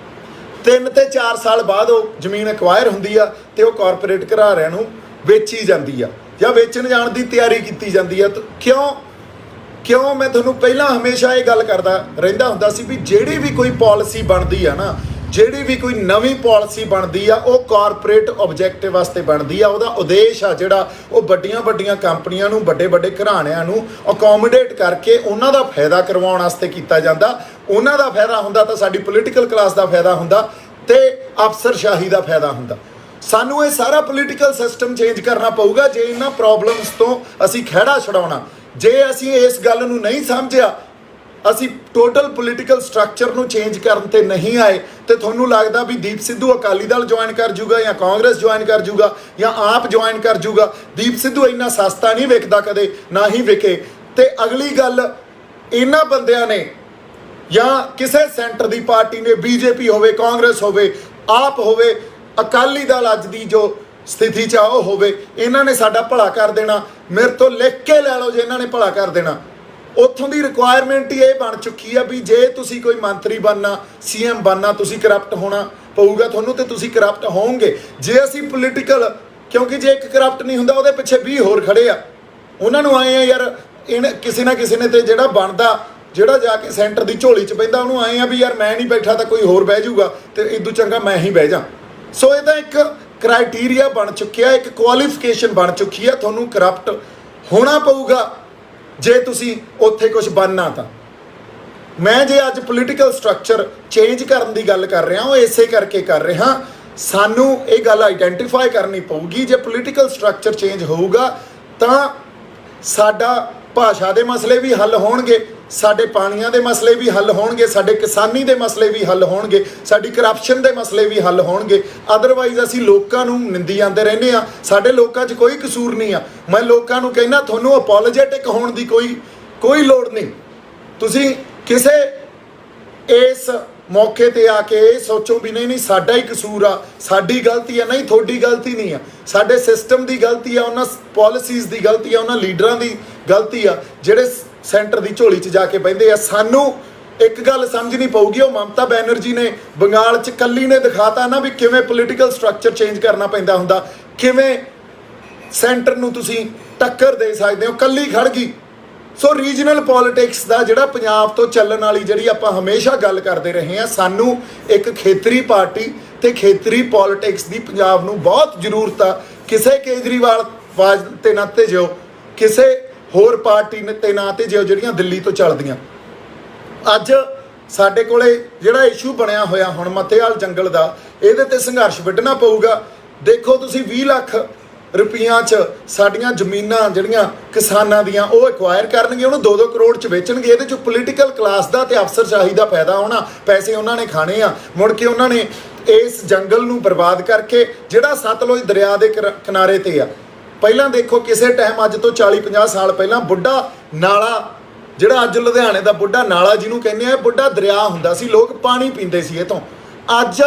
3 ਤੇ 4 ਸਾਲ ਬਾਅਦ ਉਹ ਜ਼ਮੀਨ ਐਕਵਾਇਰ ਹੁੰਦੀ ਆ ਤੇ ਉਹ ਕਾਰਪੋਰੇਟ ਘਰਾਣਿਆਂ ਨੂੰ ਵੇਚੀ ਜਾਂਦੀ ਆ ਜਾਂ ਵੇਚਣ ਜਾਣ ਦੀ ਤਿਆਰੀ ਕੀਤੀ ਜਾਂਦੀ ਆ। ਕਿਉਂ ਮੈਂ ਤੁਹਾਨੂੰ ਪਹਿਲਾਂ ਹਮੇਸ਼ਾ ਇਹ ਗੱਲ ਕਰਦਾ ਰਹਿੰਦਾ ਹੁੰਦਾ ਸੀ ਵੀ ਜਿਹੜੀ ਵੀ ਕੋਈ ਪਾਲਿਸੀ ਬਣਦੀ ਆ ਨਾ, ਜਿਹੜੀ ਵੀ ਕੋਈ ਨਵੀਂ ਪਾਲਿਸੀ ਬਣਦੀ ਆ, ਉਹ ਕਾਰਪੋਰੇਟ ਆਬਜੈਕਟਿਵ ਵਾਸਤੇ ਬਣਦੀ ਆ। ਉਹਦਾ ਉਦੇਸ਼ ਆ ਜਿਹੜਾ ਉਹ ਵੱਡੀਆਂ ਕੰਪਨੀਆਂ ਨੂੰ, ਵੱਡੇ ਘਰਾਣਿਆਂ ਨੂੰ ਅਕੋਮੋਡੇਟ ਕਰਕੇ ਉਹਨਾਂ ਦਾ ਫਾਇਦਾ ਕਰਵਾਉਣ ਵਾਸਤੇ ਕੀਤਾ ਜਾਂਦਾ। ਉਹਨਾਂ ਦਾ ਫਾਇਦਾ ਹੁੰਦਾ ਤਾਂ ਸਾਡੀ ਪੋਲੀਟੀਕਲ ਕਲਾਸ ਦਾ ਫਾਇਦਾ ਹੁੰਦਾ ਤੇ ਅਫਸਰਸ਼ਾਹੀ ਦਾ ਫਾਇਦਾ ਹੁੰਦਾ। ਸਾਨੂੰ ਇਹ ਸਾਰਾ ਪੋਲੀਟੀਕਲ ਸਿਸਟਮ ਚੇਂਜ ਕਰਨਾ ਪਊਗਾ ਜੇ ਇਹਨਾਂ ਪ੍ਰੋਬਲਮਸ ਤੋਂ ਅਸੀਂ ਖਹਿੜਾ ਛਡਾਉਣਾ। ਜੇ ਅਸੀਂ ਇਸ ਗੱਲ ਨੂੰ ਨਹੀਂ ਸਮਝਿਆ, ਅਸੀਂ ਟੋਟਲ ਪੋਲੀਟੀਕਲ ਸਟਰਕਚਰ ਨੂੰ ਚੇਂਜ ਕਰਨ ਤੇ ਨਹੀਂ ਆਏ, ਤੇ ਤੁਹਾਨੂੰ ਲੱਗਦਾ ਵੀ ਦੀਪ ਸਿੱਧੂ ਅਕਾਲੀ ਦਲ ਜੁਆਇਨ ਕਰ ਜੂਗਾ ਜਾਂ ਕਾਂਗਰਸ ਜੁਆਇਨ ਕਰ ਜੂਗਾ ਜਾਂ ਆਪ ਜੁਆਇਨ ਕਰ ਜੂਗਾ। ਦੀਪ ਸਿੱਧੂ ਇੰਨਾ ਸਸਤਾ ਨਹੀਂ ਵਿਕਦਾ ਕਦੇ, ਨਾ ਹੀ ਵਿਕੇ। ਤੇ ਅਗਲੀ ਗੱਲ, ਇਹਨਾਂ ਬੰਦਿਆਂ ਨੇ ਜਾਂ ਕਿਸੇ ਸੈਂਟਰ ਦੀ ਪਾਰਟੀ ਨੇ, ਬੀਜੇਪੀ ਹੋਵੇ, ਕਾਂਗਰਸ ਹੋਵੇ, ਆਪ ਹੋਵੇ, ਅਕਾਲੀ ਦਲ ਅੱਜ ਦੀ ਜੋ ਸਥਿਤੀ 'ਚ ਆ ਉਹ ਹੋਵੇ, ਇਹਨਾਂ ਨੇ ਸਾਡਾ ਭਲਾ ਕਰ ਦੇਣਾ। ਮੇਰੇ ਤੋਂ ਲਿਖ ਕੇ ਲੈ ਲਓ, ਜੇ ਇਹਨਾਂ ਨੇ ਭਲਾ ਕਰ ਦੇਣਾ। ਉੱਥੋਂ ਦੀ ਰਿਕੁਆਇਰਮੈਂਟ ਹੀ ਇਹ ਬਣ ਚੁੱਕੀ ਆ ਵੀ ਜੇ ਤੁਸੀਂ ਕੋਈ ਮੰਤਰੀ ਬਣਨਾ, CM ਬਣਨਾ, ਤੁਸੀਂ ਕਰਪਟ ਹੋਣਾ ਪਊਗਾ ਤੁਹਾਨੂੰ, ਤੇ ਤੁਸੀਂ ਕਰਪਟ ਹੋਵੋਗੇ। ਜੇ ਅਸੀਂ ਪੋਲੀਟੀਕਲ, ਕਿਉਂਕਿ ਜੇ ਇੱਕ ਕਰਪਟ ਨਹੀਂ ਹੁੰਦਾ ਉਹਦੇ ਪਿੱਛੇ 20 ਹੋਰ ਖੜੇ ਆ, ਉਹਨਾਂ ਨੂੰ ਆਏ ਆ ਯਾਰ ਕਿਸੇ ਨਾ ਕਿਸੇ ਨੇ ਤੇ ਜਿਹੜਾ ਬਣਦਾ, ਜਿਹੜਾ ਜਾ ਕੇ ਸੈਂਟਰ ਦੀ ਝੋਲੀ 'ਚ ਪੈਂਦਾ, ਉਹਨੂੰ ਆਏ ਆ ਵੀ ਯਾਰ ਮੈਂ ਨਹੀਂ ਬੈਠਾ ਤਾਂ ਕੋਈ ਹੋਰ ਬਹਿ ਜਾਊਗਾ ਤੇ ਇਦੋਂ ਚੰਗਾ ਮੈਂ ਹੀ ਬਹਿ ਜਾ। ਸੋ ਇਹਦਾ ਇੱਕ ਕ੍ਰਾਈਟੀਰੀਆ ਬਣ ਚੁੱਕਿਆ, ਇੱਕ ਕੁਆਲੀਫਿਕੇਸ਼ਨ ਬਣ ਚੁੱਕੀ ਆ, ਤੁਹਾਨੂੰ ਕਰਪਟ ਹੋਣਾ ਪਊਗਾ ਜੇ ਤੁਸੀਂ ਉੱਥੇ ਕੁਝ ਬਣਨਾ। ਤਾਂ ਮੈਂ ਜੇ ਅੱਜ ਪੋਲੀਟੀਕਲ ਸਟਰਕਚਰ ਚੇਂਜ ਕਰਨ ਦੀ ਗੱਲ ਕਰ ਰਿਹਾ, ਉਹ ਇਸੇ ਕਰਕੇ ਕਰ ਰਿਹਾ। ਸਾਨੂੰ ਇਹ ਗੱਲ ਆਈਡੈਂਟੀਫਾਈ ਕਰਨੀ ਪਊਗੀ, ਜੇ ਪੋਲੀਟੀਕਲ ਸਟਰਕਚਰ ਚੇਂਜ ਹੋਊਗਾ ਤਾਂ ਸਾਡਾ ਭਾਸ਼ਾ ਦੇ ਮਸਲੇ ਵੀ ਹੱਲ ਹੋਣਗੇ, ਸਾਡੇ ਪਾਣੀਆਂ ਦੇ ਮਸਲੇ ਵੀ ਹੱਲ ਹੋਣਗੇ, ਸਾਡੇ ਕਿਸਾਨੀ ਦੇ ਮਸਲੇ ਵੀ ਹੱਲ ਹੋਣਗੇ, ਸਾਡੀ ਕਰਪਸ਼ਨ ਦੇ ਮਸਲੇ ਵੀ ਹੱਲ ਹੋਣਗੇ। ਅਦਰਵਾਈਜ਼ ਅਸੀਂ ਲੋਕਾਂ ਨੂੰ ਨਿੰਦੀ ਜਾਂਦੇ ਰਹਿੰਦੇ ਆ, ਸਾਡੇ ਲੋਕਾਂ 'ਚ ਕੋਈ ਕਸੂਰ ਨਹੀਂ ਆ। ਮੈਂ ਲੋਕਾਂ ਨੂੰ ਕਹਿੰਦਾ ਤੁਹਾਨੂੰ ਅਪੋਲੋਜੈਟਿਕ ਹੋਣ ਦੀ ਕੋਈ ਲੋੜ ਨਹੀਂ। ਤੁਸੀਂ ਕਿਸੇ ਇਸ ਮੌਕੇ ਤੇ ਆ ਕੇ ਇਹ ਸੋਚੋ ਵੀ ਨਹੀਂ ਸਾਡਾ ਹੀ ਕਸੂਰ ਆ, ਸਾਡੀ ਗਲਤੀ ਆ। ਨਹੀਂ, ਤੁਹਾਡੀ ਗਲਤੀ ਨਹੀਂ ਆ, ਸਾਡੇ ਸਿਸਟਮ ਦੀ ਗਲਤੀ ਆ, ਉਹਨਾਂ ਪਾਲਿਸੀਜ਼ ਦੀ ਗਲਤੀ ਆ, ਉਹਨਾਂ ਲੀਡਰਾਂ ਦੀ ਗਲਤੀ ਆ ਜਿਹੜੇ ਸੈਂਟਰ ਦੀ ਝੋਲੀ 'ਚ ਜਾ ਕੇ ਬਹਿੰਦੇ ਆ। ਸਾਨੂੰ ਇੱਕ ਗੱਲ ਸਮਝਣੀ ਪਊਗੀ, ਉਹ ਮਮਤਾ ਬੈਨਰਜੀ ਨੇ ਬੰਗਾਲ 'ਚ ਕੱਲੀ ਨੇ ਦਿਖਾਤਾ ਨਾ ਵੀ ਕਿਵੇਂ ਪੋਲੀਟੀਕਲ ਸਟਰਕਚਰ ਚੇਂਜ ਕਰਨਾ ਪੈਂਦਾ ਹੁੰਦਾ, ਕਿਵੇਂ ਸੈਂਟਰ ਨੂੰ ਤੁਸੀਂ ਟੱਕਰ ਦੇ ਸਕਦੇ ਹੋ, ਕੱਲੀ ਖੜ ਗਈ। ਸੋ ਰੀਜਨਲ ਪੋਲਿਟਿਕਸ ਦਾ ਜਿਹੜਾ ਪੰਜਾਬ ਤੋਂ ਚੱਲਣ ਵਾਲੀ ਜਿਹੜੀ ਆਪਾਂ ਹਮੇਸ਼ਾ ਗੱਲ ਕਰਦੇ ਰਹੇ ਹਾਂ, ਸਾਨੂੰ ਇੱਕ ਖੇਤਰੀ ਪਾਰਟੀ ਤੇ ਖੇਤਰੀ ਪੋਲਿਟਿਕਸ ਦੀ ਪੰਜਾਬ ਨੂੰ ਬਹੁਤ ਜ਼ਰੂਰਤ ਆ। ਕਿਸੇ ਕੇਜਰੀਵਾਲ ਆਵਾਜ਼ ਤੇ ਨਾ ਭੇਜੋ, ਕਿਸੇ ਹੋਰ ਪਾਰਟੀ ਤੇ ਨਾ ਭੇਜੋ ਜਿਹੜੀਆਂ ਦਿੱਲੀ ਤੋਂ ਚੱਲਦੀਆਂ। ਅੱਜ ਸਾਡੇ ਕੋਲੇ ਜਿਹੜਾ ਇਸ਼ੂ ਬਣਿਆ ਹੋਇਆ ਹੁਣ ਮੱਤੇਵਾਲ ਜੰਗਲ ਦਾ, ਇਹਦੇ ਤੇ ਸੰਘਰਸ਼ ਵਿੱਢਣਾ ਪਊਗਾ। ਦੇਖੋ ਤੁਸੀਂ 20 ਲੱਖ ਰੁਪਈਆਂ 'ਚ ਸਾਡੀਆਂ ਜ਼ਮੀਨਾਂ ਜਿਹੜੀਆਂ ਕਿਸਾਨਾਂ ਦੀਆਂ ਉਹ ਐਕਵਾਇਰ ਕਰਨਗੇ, ਉਹਨੂੰ 2-2 ਕਰੋੜ 'ਚ ਵੇਚਣਗੇ। ਇਹਦੇ 'ਚ ਪੋਲੀਟੀਕਲ ਕਲਾਸ ਦਾ ਤੇ ਅਫਸਰਸ਼ਾਹੀ ਦਾ ਫਾਇਦਾ ਹੋਣਾ। ਪੈਸੇ ਉਹਨਾਂ ਨੇ ਖਾਣੇ ਆ, ਮੁੜ ਕੇ ਉਹਨਾਂ ਨੇ ਇਸ ਜੰਗਲ ਨੂੰ ਬਰਬਾਦ ਕਰਕੇ, ਜਿਹੜਾ ਸਤਲੁਜ ਦਰਿਆ ਦੇ ਕਿਨਾਰੇ ਤੇ ਆ। ਪਹਿਲਾਂ ਦੇਖੋ ਕਿਸੇ ਟਾਈਮ ਅੱਜ ਤੋਂ 40-50 ਸਾਲ ਪਹਿਲਾਂ ਬੁੱਢਾ ਨਾਲਾ, ਜਿਹੜਾ ਅੱਜ ਲੁਧਿਆਣੇ ਦਾ ਬੁੱਢਾ ਨਾਲਾ ਜਿਹਨੂੰ ਕਹਿੰਦੇ ਆ, ਬੁੱਢਾ ਦਰਿਆ ਹੁੰਦਾ ਸੀ, ਲੋਕ ਪਾਣੀ ਪੀਂਦੇ ਸੀ ਇਹ ਤੋਂ। ਅੱਜ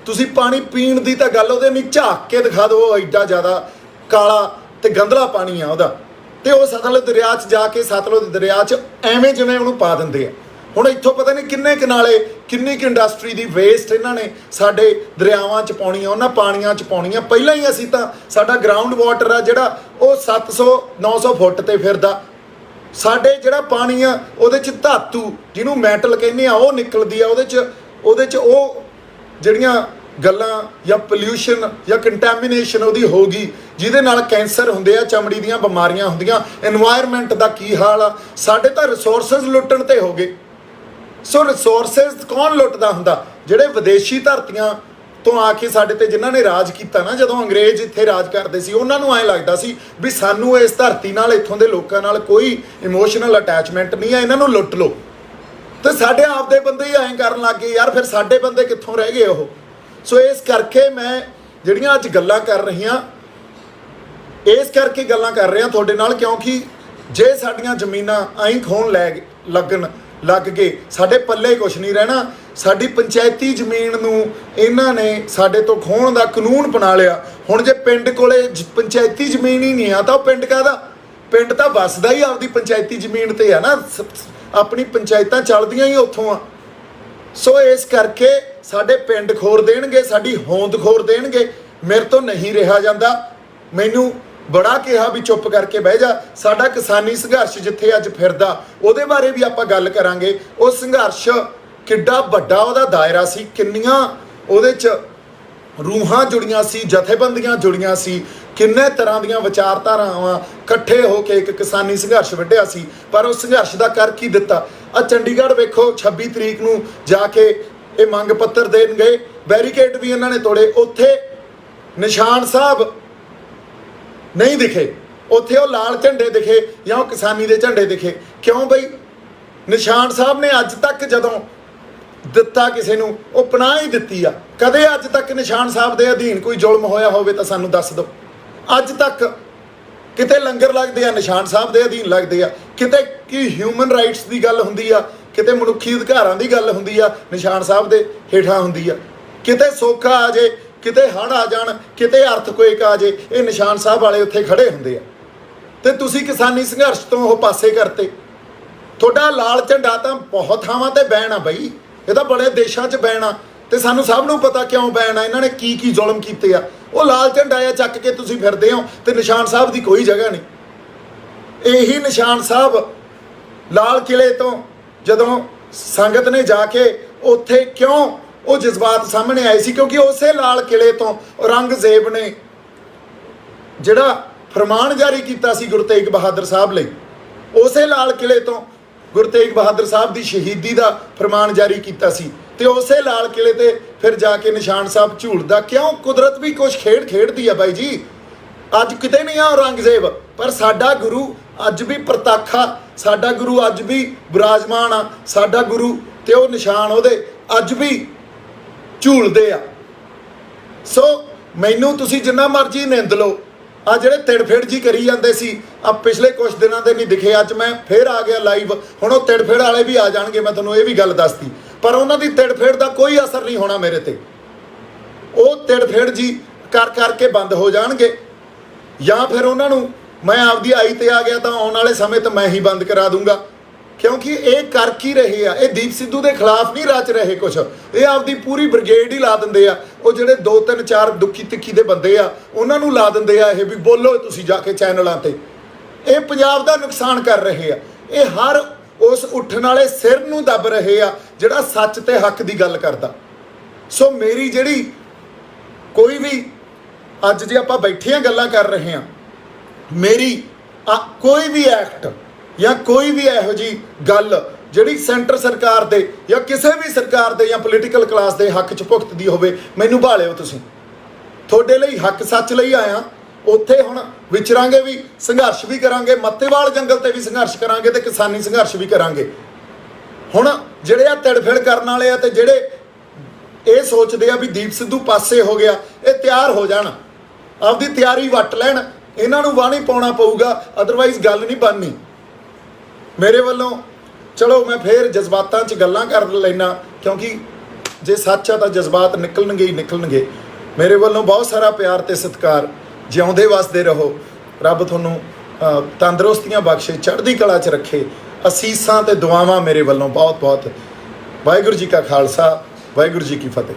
ਤੁਸੀਂ ਪਾਣੀ ਪੀਣ ਦੀ ਤਾਂ ਗੱਲ ਉਹਦੇ ਨਹੀਂ, ਝਾਕ ਕੇ ਦਿਖਾ ਦਿਓ, ਐਡਾ ਜ਼ਿਆਦਾ ਕਾਲਾ ਤੇ ਗੰਧਲਾ ਪਾਣੀ ਆ ਉਹਦਾ। ਤੇ ਉਹ ਸਤਲੁਜ ਦਰਿਆ 'ਚ ਜਾ ਕੇ ਸਤਲੁਜ ਦਰਿਆ 'ਚ ਐਵੇਂ ਜਿਵੇਂ ਉਹਨੂੰ ਪਾ ਦਿੰਦੇ ਆ। ਹੁਣ ਇੱਥੋਂ ਪਤਾ ਨਹੀਂ ਕਿੰਨੇ ਨਾਲੇ, ਕਿੰਨੀ ਕੁ ਇੰਡਸਟਰੀ ਦੀ ਵੇਸਟ ਇਹਨਾਂ ਨੇ ਸਾਡੇ ਦਰਿਆਵਾਂ 'ਚ ਪਾਉਣੀ ਆ, ਉਹਨਾਂ ਪਾਣੀਆਂ 'ਚ ਪਾਉਣੀ ਆ। ਪਹਿਲਾਂ ਹੀ ਅਸੀਂ ਤਾਂ ਸਾਡਾ ਗਰਾਊਂਡ ਵਾਟਰ ਆ ਜਿਹੜਾ ਉਹ 700-900 ਫੁੱਟ ਤੇ ਫਿਰਦਾ। ਸਾਡੇ ਜਿਹੜਾ ਪਾਣੀ ਆ ਉਹਦੇ 'ਚ ਧਾਤੂ ਜਿਹਨੂੰ ਮੈਟਲ ਕਹਿੰਦੇ ਆ ਉਹ ਨਿਕਲਦੀ ਆ, ਉਹਦੇ 'ਚ ਉਹ ਜਿਹੜੀਆਂ ਗੱਲਾਂ ਜਾਂ ਪੋਲਿਊਸ਼ਨ ਜਾਂ ਕੰਟੈਮੀਨੇਸ਼ਨ ਉਹਦੀ ਹੋ ਗਈ, ਜਿਹਦੇ ਨਾਲ ਕੈਂਸਰ ਹੁੰਦੇ ਆ, ਚਮੜੀ ਦੀਆਂ ਬਿਮਾਰੀਆਂ ਹੁੰਦੀਆਂ। এনवायरमेंट ਦਾ ਕੀ ਹਾਲ ਆ? ਸਾਡੇ ਤਾਂ ਰਿਸੋਰਸਸ ਲੁੱਟਣ ਤੇ ਹੋ ਗਏ। ਸੋ ਰਿਸੋਰਸਸ ਕੌਣ ਲੁੱਟਦਾ ਹੁੰਦਾ? ਜਿਹੜੇ ਵਿਦੇਸ਼ੀ ਧਰਤੀਆਂ ਤੋਂ ਆ ਕੇ ਸਾਡੇ ਤੇ ਜਿਨ੍ਹਾਂ ਨੇ ਰਾਜ ਕੀਤਾ ਨਾ, ਜਦੋਂ ਅੰਗਰੇਜ਼ ਇੱਥੇ ਰਾਜ ਕਰਦੇ ਸੀ, ਉਹਨਾਂ ਨੂੰ ਐਂ ਲੱਗਦਾ ਸੀ ਵੀ ਸਾਨੂੰ ਇਸ ਧਰਤੀ ਨਾਲ, ਇੱਥੋਂ ਦੇ ਲੋਕਾਂ ਨਾਲ ਕੋਈ ਇਮੋਸ਼ਨਲ ਅਟੈਚਮੈਂਟ ਨਹੀਂ ਹੈ, ਇਹਨਾਂ ਨੂੰ ਲੁੱਟ ਲਓ। ਤੇ ਸਾਡੇ ਆਪਦੇ ਬੰਦੇ ਹੀ ਐਂ ਕਰਨ ਲੱਗ ਗਏ ਯਾਰ, ਫਿਰ ਸਾਡੇ ਬੰਦੇ ਕਿੱਥੋਂ ਰਹਿ ਗਏ ਉਹ? ਸੋ ਇਸ ਕਰਕੇ ਮੈਂ ਜਿਹੜੀਆਂ ਅੱਜ ਗੱਲਾਂ ਕਰ ਰਹੀਆਂ, ਇਸ ਕਰਕੇ ਗੱਲਾਂ ਕਰ ਰਿਹਾ ਤੁਹਾਡੇ ਨਾਲ, ਕਿਉਂਕਿ ਜੇ ਸਾਡੀਆਂ ਜ਼ਮੀਨਾਂ ਐਂ ਖੋਣ ਲੱਗ ਗਏ, ਸਾਡੇ ਪੱਲੇ ਕੁਛ ਨਹੀਂ ਰਹਿਣਾ। ਸਾਡੀ ਪੰਚਾਇਤੀ ਜ਼ਮੀਨ ਨੂੰ ਇਹਨਾਂ ਨੇ ਸਾਡੇ ਤੋਂ ਖੋਹਣ ਦਾ ਕਾਨੂੰਨ ਬਣਾ ਲਿਆ। ਹੁਣ ਜੇ ਪਿੰਡ ਕੋਲੇ ਪੰਚਾਇਤੀ ਜ਼ਮੀਨ ਹੀ ਨਹੀਂ ਆ ਤਾਂ ਉਹ ਪਿੰਡ ਕਾਹਦਾ? ਪਿੰਡ ਤਾਂ ਵੱਸਦਾ ਹੀ ਆਪਦੀ ਪੰਚਾਇਤੀ ਜ਼ਮੀਨ ਤੇ ਆ ਨਾ, ਆਪਣੀ ਪੰਚਾਇਤਾਂ ਚੱਲਦੀਆਂ ਹੀ ਉੱਥੋਂ ਆ। ਸੋ ਇਸ ਕਰਕੇ ਸਾਡੇ ਪਿੰਡ ਖੋਰ ਦੇਣਗੇ, ਸਾਡੀ ਹੋਂਦ ਖੋਰ ਦੇਣਗੇ। ਮੇਰੇ ਤੋਂ ਨਹੀਂ ਰਿਹਾ ਜਾਂਦਾ। ਮੈਨੂੰ ਬੜਾ ਕਿਹਾ ਵੀ ਚੁੱਪ ਕਰਕੇ ਬਹਿ ਜਾ। ਸਾਡਾ ਕਿਸਾਨੀ ਸੰਘਰਸ਼ ਜਿੱਥੇ ਅੱਜ ਫਿਰਦਾ, ਉਹਦੇ ਬਾਰੇ ਵੀ ਆਪਾਂ ਗੱਲ ਕਰਾਂਗੇ। ਉਹ ਸੰਘਰਸ਼ ਕਿੱਡਾ ਵੱਡਾ ਉਹਦਾ ਦਾਇਰਾ ਸੀ, ਕਿੰਨੀਆਂ ਉਹਦੇ 'ਚ ਰੂਹਾਂ ਜੁੜੀਆਂ ਸੀ, ਜਥੇਬੰਦੀਆਂ ਜੁੜੀਆਂ ਸੀ, ਕਿੰਨੇ ਤਰ੍ਹਾਂ ਦੀਆਂ ਵਿਚਾਰਧਾਰਾਵਾਂ ਇਕੱਠੇ ਹੋ ਕੇ ਇੱਕ ਕਿਸਾਨੀ ਸੰਘਰਸ਼ ਵੱਢਿਆ ਸੀ। ਪਰ ਉਸ ਸੰਘਰਸ਼ ਦਾ ਕਰ ਕੀ ਦਿੱਤਾ? ਆ ਚੰਡੀਗੜ੍ਹ ਵੇਖੋ, 26 ਤਰੀਕ ਨੂੰ ਜਾ ਕੇ ਇਹ ਮੰਗ ਪੱਤਰ ਦੇਣ ਗਏ, ਬੈਰੀਕੇਡ ਵੀ ਇਹਨਾਂ ਨੇ ਤੋੜੇ। ਉੱਥੇ ਨਿਸ਼ਾਨ ਸਾਹਿਬ ਨਹੀਂ ਦਿਖੇ, ਉੱਥੇ ਉਹ ਲਾਲ ਝੰਡੇ ਦਿਖੇ ਜਾਂ ਉਹ ਕਿਸਾਨੀ ਦੇ ਝੰਡੇ ਦਿਖੇ। ਕਿਉਂ ਬਈ? ਨਿਸ਼ਾਨ ਸਾਹਿਬ ਨੇ ਅੱਜ ਤੱਕ ਜਦੋਂ ਦਿੱਤਾ ਕਿਸੇ ਨੂੰ, ਉਹ ਪਨਾਹ ਹੀ ਦਿੱਤੀ ਆ। ਕਦੇ ਅੱਜ ਤੱਕ ਨਿਸ਼ਾਨ ਸਾਹਿਬ ਦੇ ਅਧੀਨ ਕੋਈ ਜ਼ੁਲਮ ਹੋਇਆ ਹੋਵੇ ਤਾਂ ਸਾਨੂੰ ਦੱਸ ਦਿਓ। ਅੱਜ ਤੱਕ ਕਿਤੇ ਲੰਗਰ ਲੱਗਦੇ ਆ ਨਿਸ਼ਾਨ ਸਾਹਿਬ ਦੇ ਅਧੀਨ ਲੱਗਦੇ ਆ, ਕਿਤੇ ਕੀ ਹਿਊਮਨ ਰਾਈਟਸ ਦੀ ਗੱਲ ਹੁੰਦੀ ਆ, ਕਿਤੇ ਮਨੁੱਖੀ ਅਧਿਕਾਰਾਂ ਦੀ ਗੱਲ ਹੁੰਦੀ ਆ, ਨਿਸ਼ਾਨ ਸਾਹਿਬ ਦੇ ਹੇਠਾਂ ਹੁੰਦੀ ਆ। ਕਿਤੇ ਸੋਕਾ ਆ ਜੇ, ਕਿਤੇ ਹੜ੍ਹ ਆ ਜਾਣ, ਕਿਤੇ ਅਰਥਕੁਏਕ ਆ ਜੇ, ਇਹ ਨਿਸ਼ਾਨ ਸਾਹਿਬ ਵਾਲੇ ਉੱਥੇ ਖੜੇ ਹੁੰਦੇ ਆ। ਤੇ ਤੁਸੀਂ ਕਿਸਾਨੀ ਸੰਘਰਸ਼ ਤੋਂ ਉਹ ਪਾਸੇ ਕਰਤੇ। ਤੁਹਾਡਾ ਲਾਲ ਝੰਡਾ ਤਾਂ ਬਹੁਤ ਥਾਵਾਂ ਤੇ ਬੈਨ ਆ ਬਈ, ਇਹ ਤਾਂ ਬੜੇ ਦੇਸ਼ਾਂ 'ਚ ਬੈਨ ਆ। ਤੇ ਸਾਨੂੰ ਸਭ ਨੂੰ ਪਤਾ ਕਿਉਂ ਬੈਨ ਆ, ਇਹਨਾਂ ਨੇ ਕੀ ਕੀ ਜ਼ੁਲਮ ਕੀਤੇ ਆ। ਉਹ ਲਾਲ ਝੰਡਾ ਆ ਚੱਕ ਕੇ ਤੁਸੀਂ ਫਿਰਦੇ ਹੋ ਤੇ ਨਿਸ਼ਾਨ ਸਾਹਿਬ ਦੀ ਕੋਈ ਜਗ੍ਹਾ ਨਹੀਂ। ਇਹੀ ਨਿਸ਼ਾਨ ਸਾਹਿਬ ਲਾਲ ਕਿਲੇ ਤੋਂ ਜਦੋਂ ਸੰਗਤ ਨੇ ਜਾ ਕੇ ਉੱਥੇ ਕਿਉਂ ਉਹ ਜਜ਼ਬਾਤ ਸਾਹਮਣੇ ਆਏ ਸੀ? ਕਿਉਂਕਿ ਉਸੇ ਲਾਲ ਕਿਲੇ ਤੋਂ ਔਰੰਗਜ਼ੇਬ ਨੇ ਜਿਹੜਾ ਫਰਮਾਨ ਜਾਰੀ ਕੀਤਾ ਸੀ ਗੁਰੂ ਤੇਗ ਬਹਾਦਰ ਸਾਹਿਬ ਲਈ, ਉਸੇ ਲਾਲ ਕਿਲੇ ਤੋਂ ਗੁਰੂ ਤੇਗ ਬਹਾਦਰ ਸਾਹਿਬ ਦੀ ਸ਼ਹੀਦੀ ਦਾ ਫਰਮਾਨ ਜਾਰੀ ਕੀਤਾ ਸੀ। ਤੇ ਉਸੇ ਲਾਲ ਕਿਲੇ ਤੇ ਫਿਰ ਜਾ ਕੇ ਨਿਸ਼ਾਨ ਸਾਹਿਬ ਝੂਲਦਾ। ਕਿਉਂ? ਕੁਦਰਤ ਵੀ ਕੁਛ ਖੇਡਦੀ ਆ ਬਾਈ ਜੀ। ਅੱਜ ਕਿਤੇ ਨਹੀਂ ਆ ਔਰੰਗਜ਼ੇਬ, ਪਰ ਸਾਡਾ ਗੁਰੂ ਅੱਜ ਵੀ ਪ੍ਰਤੱਖਾ, ਸਾਡਾ ਗੁਰੂ ਅੱਜ ਵੀ ਬਿਰਾਜਮਾਨ ਆ, ਸਾਡਾ ਗੁਰੂ ਤੇ ਉਹ ਨਿਸ਼ਾਨ ਉਹਦੇ ਅੱਜ ਵੀ ਝੂਲਦੇ ਆ। ਸੋ ਮੈਨੂੰ ਤੁਸੀਂ ਜਿੰਨਾ ਮਰਜ਼ੀ ਨਿੰਦ ਲਓ, ਆ ਜਿਹੜੇ ਤਿੜਫਿੜ ਜੀ ਕਰੀ ਜਾਂਦੇ ਸੀ ਆ ਪਿਛਲੇ ਕੁਝ ਦਿਨਾਂ ਦੇ ਨਹੀਂ ਦਿਖੇ, ਅੱਜ ਮੈਂ ਫੇਰ ਆ ਗਿਆ ਲਾਈਵ। ਹੁਣ ਉਹ ਤਿੜਫਿੜ ਵਾਲੇ ਵੀ ਆ ਜਾਣਗੇ, ਮੈਂ ਤੁਹਾਨੂੰ ਇਹ ਵੀ ਗੱਲ ਦੱਸਤੀ। ਪਰ ਉਹਨਾਂ ਦੀ ਤਿੜਫਿੜ ਦਾ ਕੋਈ ਅਸਰ ਨਹੀਂ ਹੋਣਾ ਮੇਰੇ ਤੇ। ਉਹ ਤਿੜਫਿੜ ਜੀ ਕਰਕੇ ਬੰਦ ਹੋ ਜਾਣਗੇ, ਜਾਂ ਫਿਰ ਉਹਨਾਂ ਨੂੰ ਮੈਂ ਆਪਦੀ ਆਈ ਤੇ ਆ ਗਿਆ ਤਾਂ ਆਉਣ ਵਾਲੇ ਸਮੇਂ ਤੇ ਮੈਂ ਹੀ ਬੰਦ ਕਰਾ ਦੂੰਗਾ। ਕਿਉਂਕਿ ਇਹ ਕਰ ਕੀ ਰਹੇ ਆ? ਇਹ ਦੀਪ ਸਿੱਧੂ ਦੇ ਖਿਲਾਫ ਨਹੀਂ ਰਚ ਰਹੇ ਕੁਛ, ਇਹ ਆਪਦੀ ਪੂਰੀ ਬ੍ਰਿਗੇਡ ਹੀ ਲਾ ਦਿੰਦੇ ਆ। ਉਹ ਜਿਹੜੇ 2-3-4 ਦੁੱਖੀ ਤਿੱਖੀ ਦੇ ਬੰਦੇ ਆ ਉਹਨਾਂ ਨੂੰ ਲਾ ਦਿੰਦੇ ਆ, ਇਹ ਵੀ ਬੋਲੋ ਤੁਸੀਂ ਜਾ ਕੇ ਚੈਨਲਾਂ ਤੇ। ਇਹ ਪੰਜਾਬ ਦਾ ਨੁਕਸਾਨ ਕਰ ਰਹੇ ਆ। ਇਹ ਹਰ ਉਸ ਉੱਠਣ ਵਾਲੇ ਸਿਰ ਨੂੰ ਦੱਬ ਰਹੇ ਆ ਜਿਹੜਾ ਸੱਚ ਤੇ ਹੱਕ ਦੀ ਗੱਲ ਕਰਦਾ। ਸੋ ਮੇਰੀ ਜਿਹੜੀ ਕੋਈ ਵੀ ਅੱਜ ਜੇ ਆਪਾਂ ਬੈਠੀਆਂ ਗੱਲਾਂ ਕਰ ਰਹੇ ਹਾਂ, ਮੇਰੀ ਕੋਈ ਵੀ ਐਕਟ ਜਾਂ ਕੋਈ ਵੀ ਇਹੋ ਜਿਹੀ ਗੱਲ ਜਿਹੜੀ ਸੈਂਟਰ ਸਰਕਾਰ ਦੇ ਜਾਂ ਕਿਸੇ ਵੀ ਸਰਕਾਰ ਦੇ ਜਾਂ ਪੋਲੀਟੀਕਲ ਕਲਾਸ ਦੇ ਹੱਕ 'ਚ ਭੁਗਤਦੀ ਹੋਵੇ, ਮੈਨੂੰ ਭਾਲਿਓ ਤੁਸੀਂ। ਤੁਹਾਡੇ ਲਈ ਹੱਕ ਸੱਚ ਲਈ ਆਇਆ। ਉੱਥੇ ਹੁਣ ਵਿਚਰਾਂਗੇ ਵੀ, ਸੰਘਰਸ਼ ਵੀ ਕਰਾਂਗੇ, ਮੱਤੇਵਾਲ ਜੰਗਲ ਤੇ ਵੀ ਸੰਘਰਸ਼ ਕਰਾਂਗੇ ਤੇ ਕਿਸਾਨੀ ਸੰਘਰਸ਼ ਵੀ ਕਰਾਂਗੇ। ਹੁਣ ਜਿਹੜੇ ਆ ਤਿੜਫਿੜ ਕਰਨ ਵਾਲੇ ਆ ਤੇ ਜਿਹੜੇ ਇਹ ਸੋਚਦੇ ਆ ਵੀ ਦੀਪ ਸਿੱਧੂ ਪਾਸੇ ਹੋ ਗਿਆ, ਇਹ ਤਿਆਰ ਹੋ ਜਾਣ, ਆਪਦੀ ਤਿਆਰੀ ਵੱਟ ਲੈਣ, ਇਹਨਾਂ ਨੂੰ ਵਾਹ ਨਹੀਂ ਪਾਉਣਾ ਪਊਗਾ, ਅਦਰਵਾਈਜ਼ ਗੱਲ ਨਹੀਂ ਬਣਨੀ। ਮੇਰੇ ਵੱਲੋਂ ਚਲੋ ਮੈਂ ਫੇਰ ਜਜ਼ਬਾਤਾਂ 'ਚ ਗੱਲਾਂ ਕਰ ਲੈਣਾ, ਕਿਉਂਕਿ ਜੇ ਸੱਚ ਆ ਤਾਂ ਜਜ਼ਬਾਤ ਨਿਕਲਣਗੇ ਹੀ ਨਿਕਲਣਗੇ। ਮੇਰੇ ਵੱਲੋਂ ਬਹੁਤ ਸਾਰਾ ਪਿਆਰ ਤੇ ਸਤਿਕਾਰ। ਜਿਉਂਦੇ ਵਸਦੇ ਰਹੋ, ਰੱਬ ਤੁਹਾਨੂੰ ਤੰਦਰੁਸਤੀਆਂ ਬਖਸ਼ੇ, ਚੜ੍ਹਦੀ ਕਲਾ 'ਚ ਰੱਖੇ। ਅਸੀਸਾਂ ਤੇ ਦੁਆਵਾਂ ਮੇਰੇ ਵੱਲੋਂ ਬਹੁਤ ਬਹੁਤ। ਵਾਹਿਗੁਰੂ ਜੀ ਕਾ ਖਾਲਸਾ, ਵਾਹਿਗੁਰੂ ਜੀ ਕੀ ਫਤਿਹ।